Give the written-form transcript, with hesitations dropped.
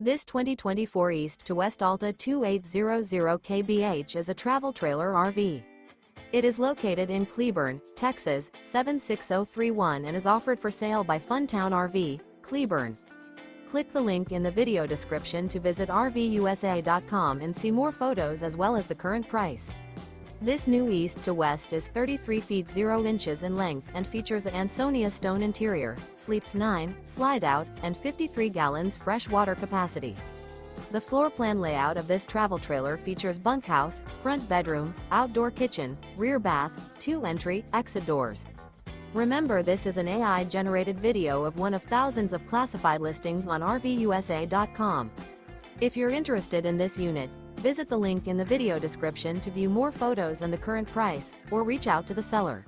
This 2024 East to West Alta 2800 kbh is a travel trailer RV. It is located in Cleburne, Texas, 76031 and is offered for sale by Funtown RV, Cleburne. Click the link in the video description to visit RVUSA.com and see more photos as well as the current price. This new East to West is 33 feet 0 inches in length and features an ANSONIA Stone interior, sleeps 9, Slideout, and 53 gallons fresh water capacity. The floor plan layout of this travel trailer features bunkhouse, front bedroom, outdoor kitchen, rear bath, 2 entry, exit doors. Remember, this is an AI-generated video of one of thousands of classified listings on RVUSA.com. If you're interested in this unit, visit the link in the video description to view more photos and the current price, or reach out to the seller.